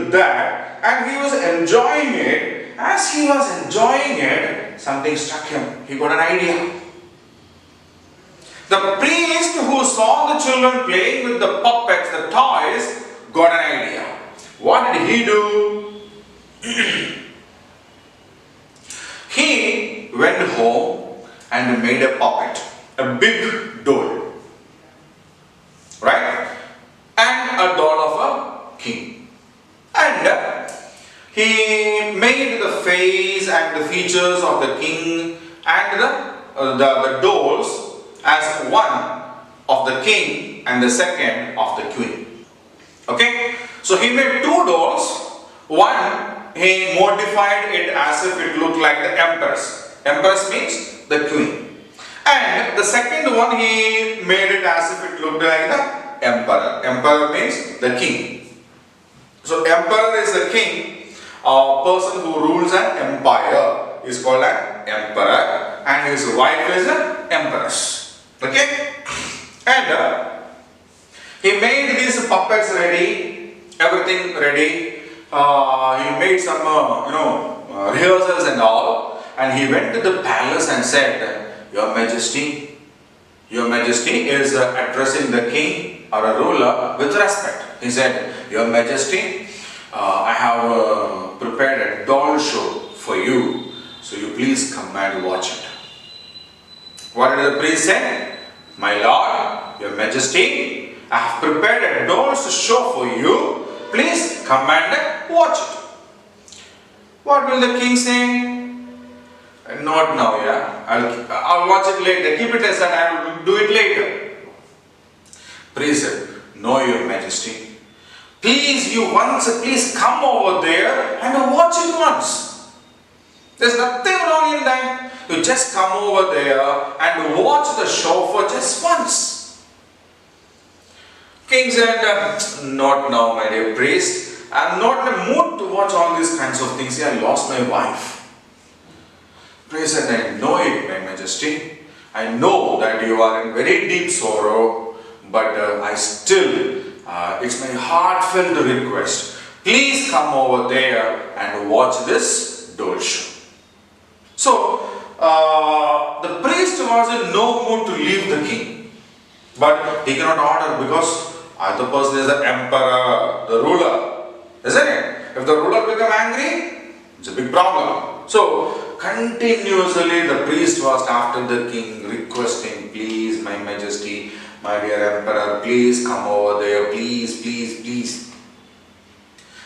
with that and he was enjoying it. As he was enjoying it, something struck him. He got an idea. The priest who saw the children playing with the puppets, the toys, got an idea. What did he do? He went home and made a puppet, a big doll, right? And a doll of a king. And he made the face and the features of the king and the dolls as one of the king and the second of the queen. Okay? So he made two dolls. One, he modified it as if it looked like the empress. Empress means the queen. And the second one, he made it as if it looked like the emperor. Emperor means the king. So emperor is the king. A person who rules an empire is called an emperor, and his wife is an empress. Okay? And he made these puppets ready, everything ready. He made some, rehearsals and all, and he went to the palace and said, Your Majesty is addressing the king or a ruler with respect. He said, Your Majesty, I have prepared a doll show for you, so you please come and watch it. What did the priest say? My lord, Your Majesty, I have prepared a doll show for you. Please come and watch it. What will the king say? Not now, yeah. I'll watch it later. Keep it aside, I will do it later. Priest said, No, Your Majesty. Please come over there and watch it once. There's nothing wrong in that. You just come over there and watch the show for just once. King said, Not now, my dear priest. I'm not in the mood to watch all these kinds of things. I lost my wife. Priest said, I know it, my Majesty. I know that you are in very deep sorrow, but I still, it's my heartfelt request. Please come over there and watch this doll show. So, the priest was in no mood to leave the king. But he cannot order because the person is the emperor, the ruler, isn't it? If the ruler become angry, it's a big problem. So, continuously the priest was after the king, requesting, please, my Majesty, my dear emperor, please come over there, please, please, please.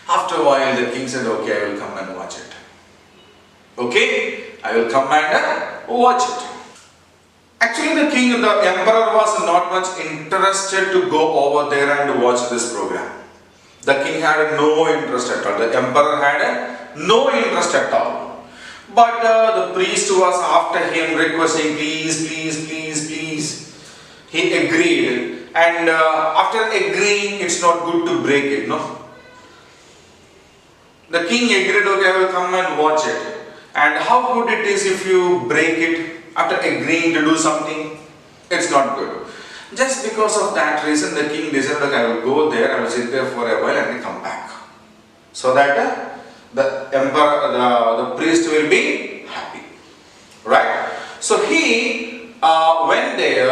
After a while, the king said, okay, I will come and watch it. Okay, I will come and watch it. Actually, the emperor was not much interested to go over there and watch this program. The king had no interest at all. The emperor had no interest at all. But the priest was after him, requesting, please, please, please, please. He agreed. And after agreeing, it's not good to break it, no? The king agreed, okay, I will come and watch it. And how good it is if you break it after agreeing to do something? It's not good. Just because of that reason, the king decided, okay, I will go there, I will sit there for a while and then come back. So that the emperor, the priest will be happy. Right? So he went there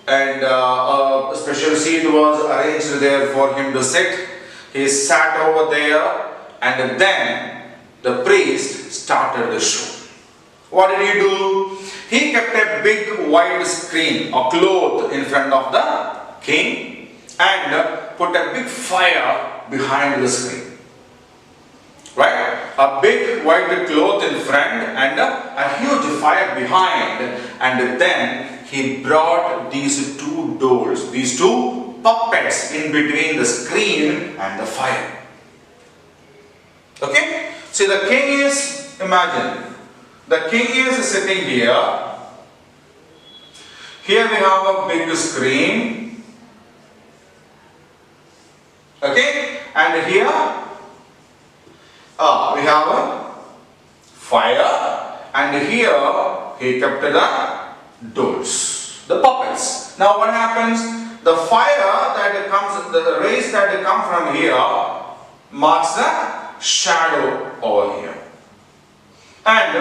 and a special seat was arranged there for him to sit. He sat over there and then the priest started the show. What did he do? He kept a big white screen or cloth in front of the king and put a big fire behind the screen. Right? A big white cloth in front and a huge fire behind, and then he brought these two dolls, these two puppets in between the screen and the fire. Okay? See, the king is, imagine, the king is sitting here. Here we have a big screen. Okay? And here we have a fire. And here he kept the dolls, the puppets. Now what happens? The fire that comes, the rays that come from here marks the shadow over here. And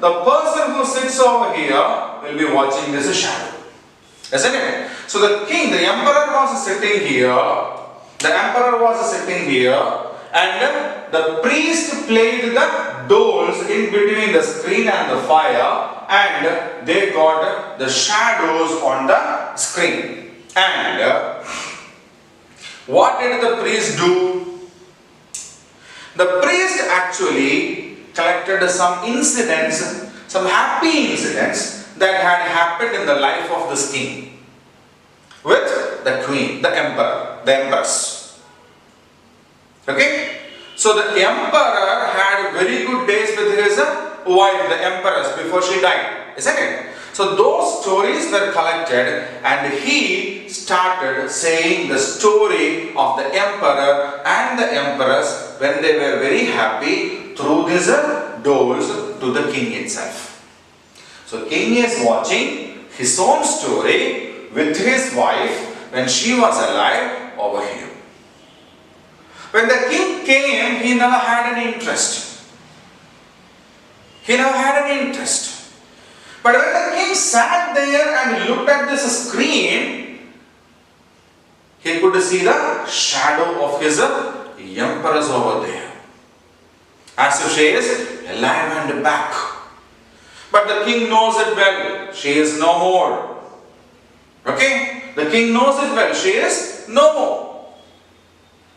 the person who sits over here will be watching this shadow. Isn't it? So the king, the emperor was sitting here. The emperor was sitting here. And the priest played the dolls in between the screen and the fire. And they got the shadows on the screen. And what did the priest do? The priest actually collected some incidents, some happy incidents that had happened in the life of this king with the queen, the emperor, the empress. Okay? So the emperor had very good days with his wife, the empress, before she died. Isn't it? So those stories were collected and he started saying the story of the emperor and the empress when they were very happy through these dolls to the king itself. So king is watching his own story with his wife when she was alive over here. When the king came, he never had any interest. He never had any interest. But when the king sat there and looked at this screen, he could see the shadow of his empress over there. As if she is alive and back. But the king knows it well. She is no more. Okay? The king knows it well. She is no more.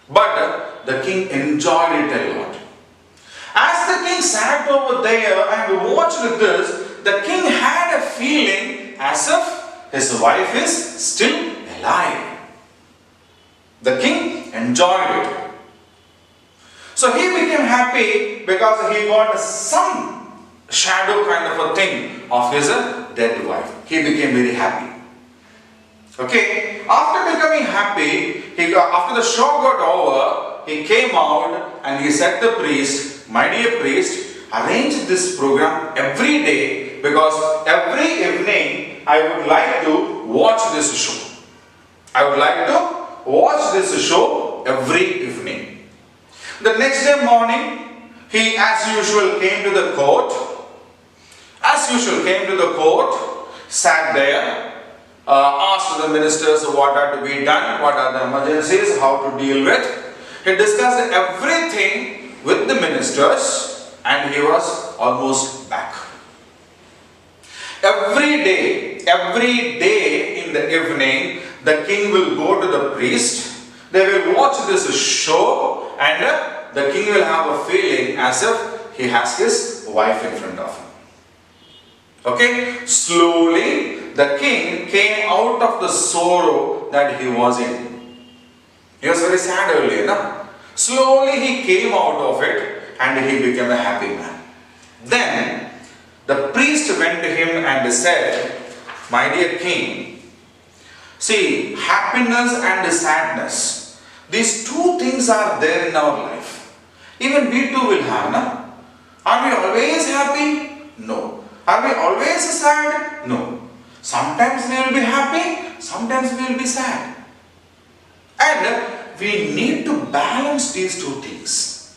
But the king enjoyed it a lot. As the king sat over there and watched this, the king had a feeling as if his wife is still alive. The king enjoyed it. So he became happy because he got some shadow kind of a thing of his dead wife. He became very happy. Okay, after becoming happy, after the show got over, he came out and he said to the priest, "My dear priest, arrange this program every day because every evening I would like to watch this show. I would like to watch this show every evening." The next day morning, he as usual came to the court. Sat there, asked the ministers what are to be done, what are the emergencies, how to deal with. He discussed everything with the ministers and he was almost back. Every day in the evening, the king will go to the priest. They will watch this show and the king will have a feeling as if he has his wife in front of him. Okay, slowly the king came out of the sorrow that he was in. He was very sad earlier, no? Slowly he came out of it and he became a happy man. Then the priest went to him and said, "My dear king, see, happiness and sadness, these two things are there in our life. Even we too will have, no? Are we always happy? No. Are we always sad? No. Sometimes we will be happy, sometimes we will be sad. And we need to balance these two things.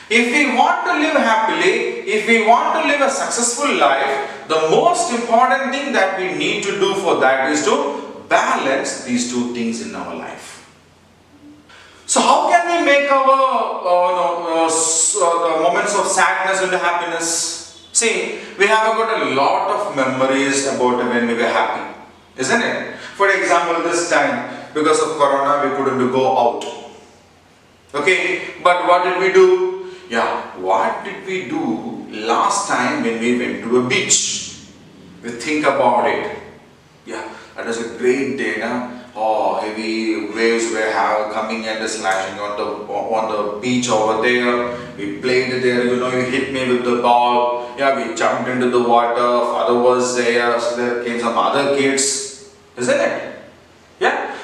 If we want to live happily, if we want to live a successful life, the most important thing that we need to do for that is to balance these two things in our life." So how can we make our the moments of sadness into happiness? See, we have got a lot of memories about when we were happy, isn't it? For example, this time, because of Corona, we couldn't go out. Okay, but what did we do? What did we do last time when we went to a beach? We think about it. That was a great day, na? Oh, heavy waves were coming and slashing on the beach over there. We played there, you hit me with the ball. We jumped into the water. Father was there, so there came some other kids, isn't it?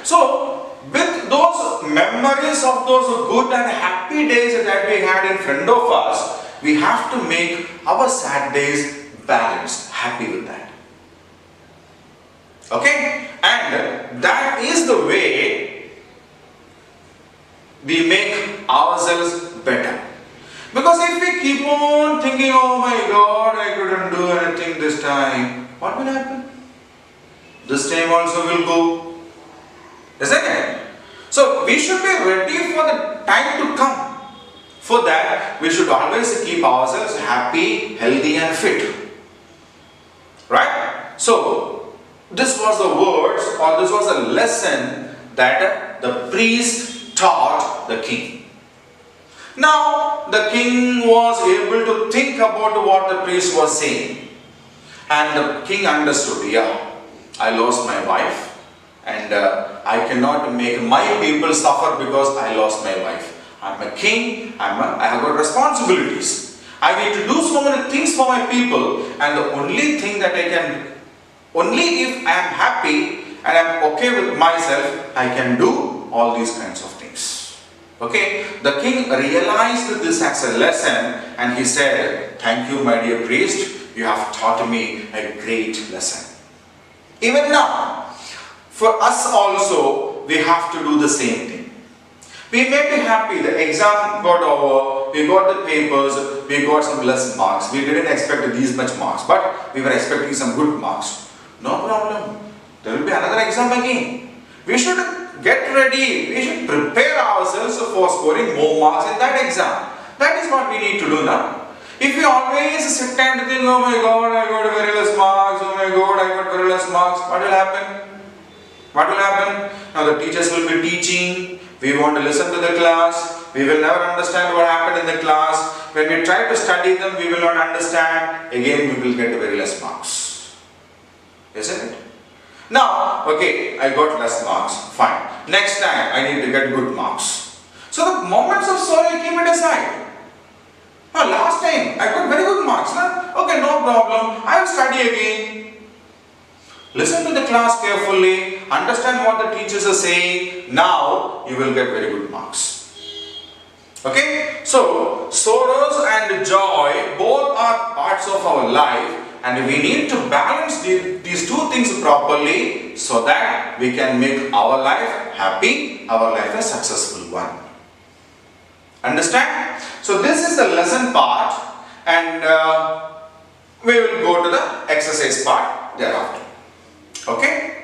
So with those memories of those good and happy days that we had in front of us, we have to make our sad days balanced, happy with that. Okay? And that is the way we make ourselves better. Because if we keep on thinking, oh my God, I couldn't do anything this time, what will happen? This time also will go. Isn't it? So we should be ready for the time to come. For that, we should always keep ourselves happy, healthy and fit. Right? So, this was the words, or this was a lesson that the priest taught the king. Now, the king was able to think about what the priest was saying. And the king understood, yeah, I lost my wife and I cannot make my people suffer because I lost my wife. I'm a king, I have got responsibilities. I need to do so many things for my people, and the only thing that I can, only if I am happy and I am okay with myself, I can do all these kinds of things. Okay, the king realized this as a lesson and he said, thank you my dear priest, you have taught me a great lesson. Even now, for us also, we have to do the same thing. We may be happy, the exam got over, we got the papers, we got some less marks. We didn't expect these much marks, but we were expecting some good marks. No problem. There will be another exam again. We should get ready. We should prepare ourselves for scoring more marks in that exam. That is what we need to do now. If we always sit and think, oh my God, I got very less marks, oh my God, I got very less marks, what will happen? What will happen? Now the teachers will be teaching, we want to listen to the class, we will never understand what happened in the class. When we try to study them, we will not understand, again we will get very less marks. Isn't it? Now, okay, I got less marks, fine. Next time, I need to get good marks. So the moments of sorrow keep it aside. Now last time, I got very good marks. Huh? Okay, no problem, I will study again. Listen to the class carefully, understand what the teachers are saying. Now, you will get very good marks. Okay? So, sorrows and joy both are parts of our life, and we need to balance these two things properly so that we can make our life happy, our life a successful one. Understand? So, this is the lesson part, and we will go to the exercise part thereafter. Okay?